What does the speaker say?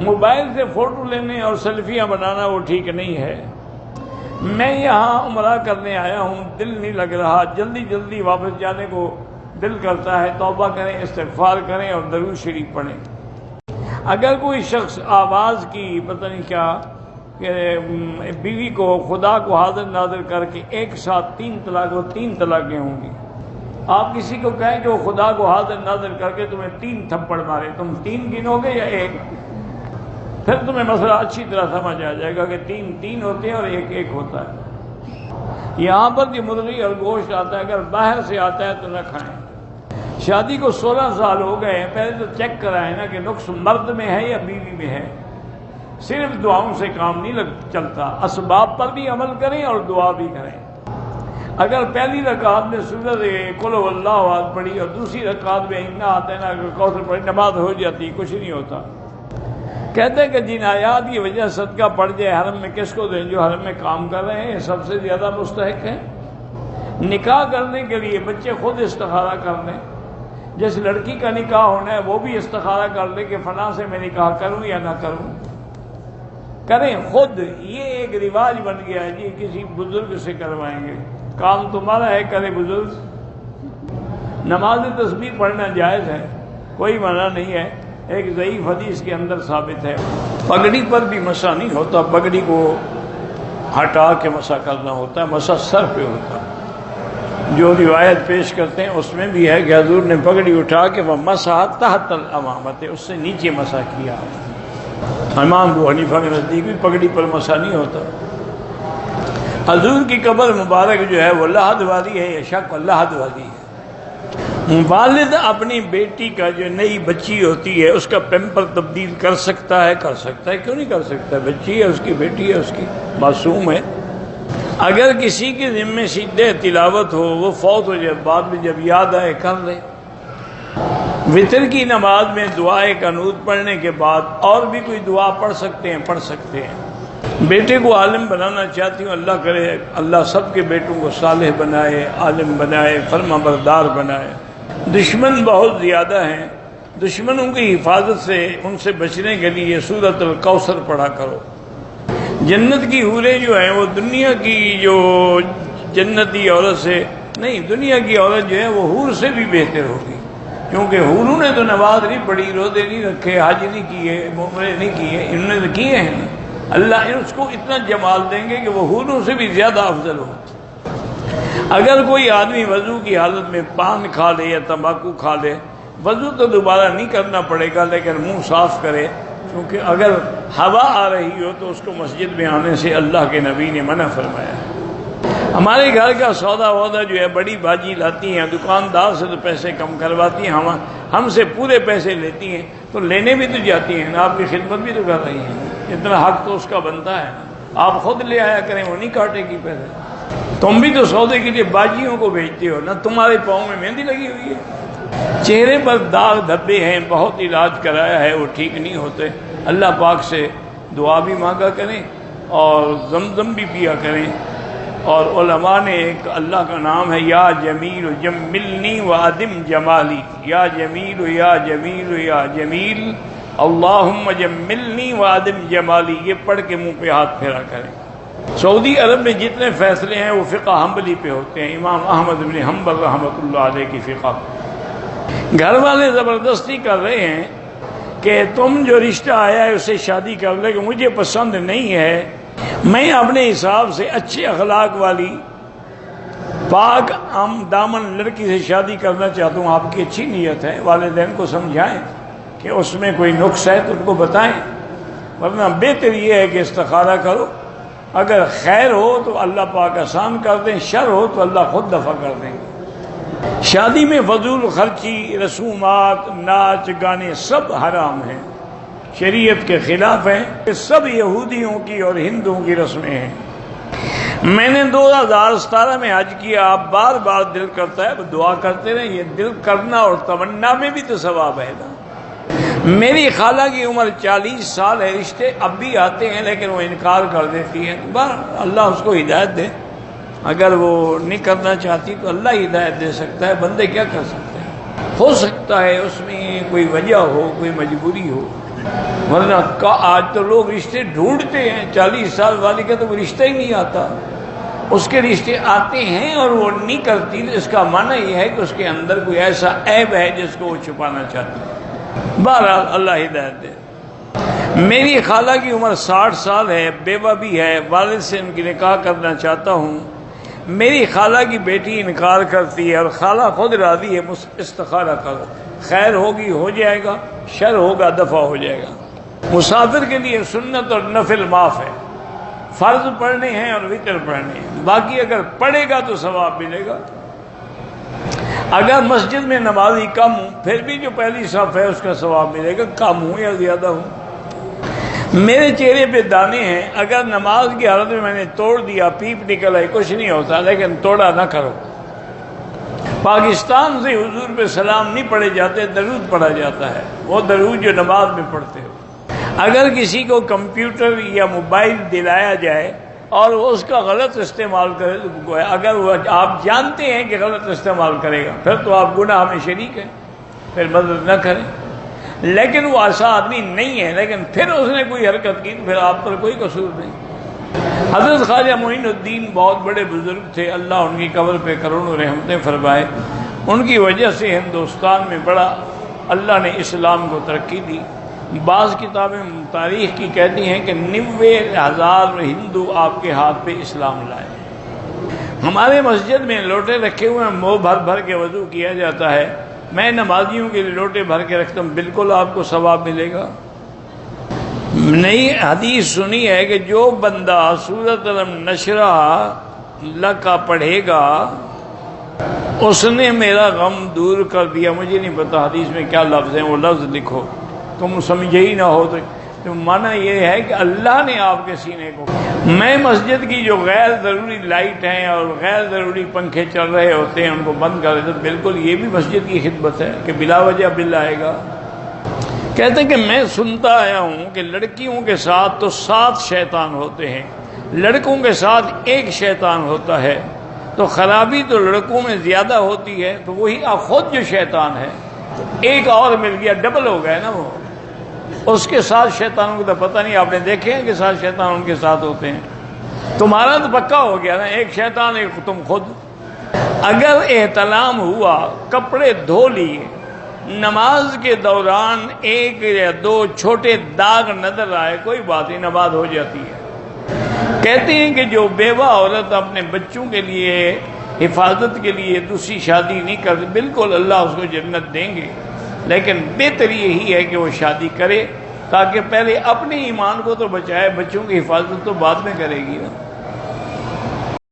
Mobile سے photo لینے اور سیلفیاں بنانا وہ ٹھیک نہیں ہے۔ میں یہاں عمرہ کرنے آیا ہوں، دل نہیں لگ رہا، جلدی جلدی واپس جانے کو دل کرتا ہے، توبہ کریں، استغفار کریں اور درود شریف پڑھیں۔ اگر کوئی شخص آواز کی پتہ نہیں کیا کہ بیوی کو خدا کو حاضر ناظر کر کے ایک ساتھ 3 طلاق، وہ 3 طلاقیں ہوں گی۔ آپ کسی کو کہیں کہ وہ خدا کو حاضر ناظر کر کے تمہیں 3 تھپڑ مارے، تم 3 گنو گے یا 1؟ پھر تمہیں مسئلہ اچھی طرح سمجھ آ جائے گا کہ 3 ہوتے ہیں اور 1 ہوتا ہے۔ یہاں پر جو مرغی اور گوشت آتا ہے اگر باہر سے آتا ہے تو نہ کھائیں۔ شادی کو 16 سال ہو گئے ہیں، پہلے تو چیک کرائیں نا کہ نقص مرد میں ہے یا بیوی میں ہے۔ صرف دعاؤں سے کام نہیں چلتا، اسباب پر بھی عمل کریں اور دعا بھی کریں۔ اگر پہلی رکعت میں سورۃ قل هو اللہ احد پڑھی اور دوسری رکعت میں انا اعطیناک الکوثر پڑھی، نماز ہو جاتی، کچھ نہیں ہوتا۔ کہتے ہیں کہ جن آیات کی وجہ صدقہ پڑ جائے حرم میں کس کو دیں؟ جو حرم میں کام کر رہے ہیں سب سے زیادہ مستحق ہیں۔ نکاح کرنے کے لیے بچے خود استخارہ کر لیں، جس لڑکی کا نکاح ہونا ہے وہ بھی استخارہ کر لے کہ فلاں سے میں نکاح کروں یا نہ کروں، کریں خود۔ یہ ایک رواج بن گیا ہے جی، کسی بزرگ سے کروائیں گے، کام تمہارا ہے، کرے بزرگ۔ نماز تسبیح پڑھنا جائز ہے، کوئی منع نہیں ہے، ایک ضعیف حدیث کے اندر ثابت ہے۔ پگڑی پر بھی مسح نہیں ہوتا، پگڑی کو ہٹا کے مسح کرنا ہوتا ہے، مسح سر پہ ہوتا ہے۔ جو روایت پیش کرتے ہیں اس میں بھی ہے کہ حضور نے پگڑی اٹھا کے وہ مسح تحت الامامت، اس سے نیچے مسح کیا۔ امام ابو حنیفہ کے نزدیک بھی پگڑی پر مسح نہیں ہوتا۔ حضور کی قبر مبارک جو ہے وہ لحد والی ہے یا شق لحد والی ہے۔ والد اپنی بیٹی کا جو نئی بچی ہوتی ہے اس کا پیمپر تبدیل کر سکتا ہے؟ کر سکتا ہے، کیوں نہیں کر سکتا؟ بچی ہے، اس کی بیٹی ہے، اس کی معصوم ہے۔ اگر کسی کے ذمے سجدہ تلاوت ہو، وہ فوت ہو جائے، بعد میں جب یاد آئے کر لے۔ وتر کی نماز میں دعائے قنوت پڑھنے کے بعد اور بھی کوئی دعا پڑھ سکتے ہیں۔ بیٹے کو عالم بنانا چاہتی ہوں، اللہ کرے اللہ سب کے بیٹوں کو صالح بنائے، عالم بنائے، فرما بردار بنائے۔ دشمن بہت زیادہ ہیں، دشمنوں کی حفاظت سے، ان سے بچنے کے لیے سورۃ الکوثر پڑھا کرو۔ جنت کی حوریں جو ہیں وہ دنیا کی جو جنتی عورت سے نہیں، دنیا کی عورت جو ہے وہ حور سے بھی بہتر ہوگی، کیونکہ حوروں نے تو نماز نہیں پڑھی، روزے نہیں رکھے، حج نہیں کیے، عمرے نہیں کیے، انہوں نے تو کیے ہیں۔ اللہ اس کو اتنا جمال دیں گے کہ وہ حوروں سے بھی زیادہ افضل ہو۔ اگر کوئی آدمی وضو کی حالت میں پان کھا لے یا تمباکو کھا لے، وضو تو دوبارہ نہیں کرنا پڑے گا، لیکن منہ صاف کرے، کیونکہ اگر ہوا آ رہی ہو تو اس کو مسجد میں آنے سے اللہ کے نبی نے منع فرمایا ہے۔ ہمارے گھر کا سودا وودا جو ہے بڑی باجی لاتی ہیں، دکاندار سے تو پیسے کم کرواتی ہیں، ہم سے پورے پیسے لیتی ہیں، تو لینے بھی تو جاتی ہیں نا، آپ کی خدمت بھی تو کر رہی ہیں، اتنا حق تو اس کا بنتا ہے نا۔ آپ خود لے آیا کریں، وہ نہیں کاٹے گی پیسے۔ تم بھی تو سودے کے لیے باجیوں کو بھیجتے ہو نا، تمہارے پاؤں میں مہندی لگی ہوئی ہے، چہرے پر داغ دھبے ہیں، بہت علاج کرایا ہے، وہ ٹھیک نہیں ہوتے۔ اللہ پاک سے دعا بھی مانگا کریں اور زمزم بھی پیا کریں۔ اور علماء نے ایک اللہ کا نام ہے یا جمیل جملنی وادم جمالی، یا جمیل یا جمیل یا جمیل اللہم جملنی وادم جمالی، یہ پڑھ کے منہ پہ ہاتھ پھیرا کریں۔ سعودی عرب میں جتنے فیصلے ہیں وہ فقہ حنبلی پہ ہوتے ہیں، امام احمد بن حنبل رحمۃ اللہ علیہ کی فقہ۔ گھر والے زبردستی کر رہے ہیں کہ تم جو رشتہ آیا ہے اسے شادی کر لے، کہ مجھے پسند نہیں ہے، میں اپنے حساب سے اچھے اخلاق والی پاک دامن لڑکی سے شادی کرنا چاہتا ہوں۔ آپ کی اچھی نیت ہے، والدین کو سمجھائیں کہ اس میں کوئی نقص ہے تو ان کو بتائیں، ورنہ بہتر یہ ہے کہ استخارہ کرو، اگر خیر ہو تو اللہ پاک آسان کر دیں، شر ہو تو اللہ خود دفع کر دیں گے۔ شادی میں فضول خرچی، رسومات، ناچ گانے سب حرام ہیں، شریعت کے خلاف ہیں، یہ سب یہودیوں کی اور ہندوؤں کی رسمیں ہیں۔ میں نے 2017 میں حج کیا، آپ بار بار دل کرتا ہے دعا کرتے رہیں، یہ دل کرنا اور تمنا میں بھی تو ثواب ہے نا۔ میری خالہ کی عمر 40 سال ہے، رشتے اب بھی آتے ہیں لیکن وہ انکار کر دیتی ہے، اللہ اس کو ہدایت دے، اگر وہ نہیں کرنا چاہتی تو اللہ ہدایت دے سکتا ہے، بندے کیا کر سکتے ہیں۔ ہو سکتا ہے اس میں کوئی وجہ ہو، کوئی مجبوری ہو، ورنہ آج تو لوگ رشتے ڈھونڈتے ہیں، 40 سال والی کا تو کوئی رشتہ ہی نہیں آتا، اس کے رشتے آتے ہیں اور وہ نہیں کرتی، تو اس کا معنی یہ ہے کہ اس کے اندر کوئی ایسا عیب ہے جس کو وہ چھپانا چاہتی ہے۔ بہرحال اللہ ہدایت دے۔ میری خالہ کی عمر 60 سال ہے، بیوہ بھی ہے، والد سے ان کی نکاح کرنا چاہتا ہوں، میری خالہ کی بیٹی انکار کرتی ہے اور خالہ خود راضی ہے، استخارہ کرو، خیر ہوگی ہو جائے گا، شر ہوگا دفع ہو جائے گا۔ مسافر کے لیے سنت اور نفل معاف ہے، فرض پڑھنے ہیں اور وتر پڑھنے ہیں، باقی اگر پڑھے گا تو ثواب ملے گا۔ اگر مسجد میں نمازی کم ہوں پھر بھی جو پہلی صف ہے اس کا ثواب ملے گا، کم ہوں یا زیادہ ہوں۔ میرے چہرے پہ دانے ہیں، اگر نماز کی حالت میں نے توڑ دیا، پیپ نکل آئی، کچھ نہیں ہوتا، لیکن توڑا نہ کرو۔ پاکستان سے حضور پہ سلام نہیں پڑھے جاتے، درود پڑھا جاتا ہے، وہ درود جو نماز میں پڑھتے ہو۔ اگر کسی کو کمپیوٹر یا موبائل دلایا جائے اور وہ اس کا غلط استعمال کرے تو اگر وہ آپ جانتے ہیں کہ غلط استعمال کرے گا پھر تو آپ گناہ میں شریک ہیں، پھر مدد نہ کریں۔ لیکن وہ ایسا آدمی نہیں ہے، لیکن پھر اس نے کوئی حرکت کی تو پھر آپ پر کوئی قصور نہیں۔ حضرت خواجہ معین الدین بہت بڑے بزرگ تھے، اللہ ان کی قبر پہ کروڑوں رحمتیں فرمائے، ان کی وجہ سے ہندوستان میں بڑا اللہ نے اسلام کو ترقی دی۔ بعض کتابیں تاریخ کی کہتی ہیں کہ 90,000 ہندو آپ کے ہاتھ پہ اسلام لائے۔ ہمارے مسجد میں لوٹے رکھے ہوئے ہیں، منہ بھر بھر کے وضو کیا جاتا ہے، میں نمازیوں کے لیے لوٹے بھر کے رکھتا ہوں، بالکل آپ کو ثواب ملے گا۔ نئی حدیث سنی ہے کہ جو بندہ سورۃ الم نشرہ لکا پڑھے گا اس نے میرا غم دور کر دیا۔ مجھے نہیں پتا حدیث میں کیا لفظ ہیں، وہ لفظ لکھو، تم سمجھے ہی نہ ہو تو معنی یہ ہے کہ اللہ نے آپ کے سینے کو۔ میں مسجد کی جو غیر ضروری لائٹ ہیں اور غیر ضروری پنکھے چل رہے ہوتے ہیں ان کو بند کر دیتا، بالکل یہ بھی مسجد کی خدمت ہے کہ بلا وجہ بل آئے گا۔ کہتے ہیں کہ میں سنتا آیا ہوں کہ لڑکیوں کے ساتھ تو 7 شیطان ہوتے ہیں، لڑکوں کے ساتھ 1 شیطان ہوتا ہے، تو خرابی تو لڑکوں میں زیادہ ہوتی ہے، تو وہی خود جو شیطان ہے ایک اور مل گیا، ڈبل ہو گیا نا وہ، اس کے ساتھ شیطانوں کو تو پتہ نہیں، آپ نے دیکھے ہیں کہ 7 شیطان ان کے ساتھ ہوتے ہیں، تمہارا تو پکا ہو گیا نا، 1 شیطان 1 تم خود۔ اگر احتلام ہوا، کپڑے دھو لیے، نماز کے دوران 1 یا 2 چھوٹے داغ نظر آئے، کوئی بات نہیں، نماز ہو جاتی ہے۔ کہتے ہیں کہ جو بیوہ عورت اپنے بچوں کے لیے حفاظت کے لیے دوسری شادی نہیں کرتی، بالکل اللہ اس کو جنت دیں گے، لیکن بہتر یہی ہے کہ وہ شادی کرے تاکہ پہلے اپنے ایمان کو تو بچائے، بچوں کی حفاظت تو بعد میں کرے گی نا۔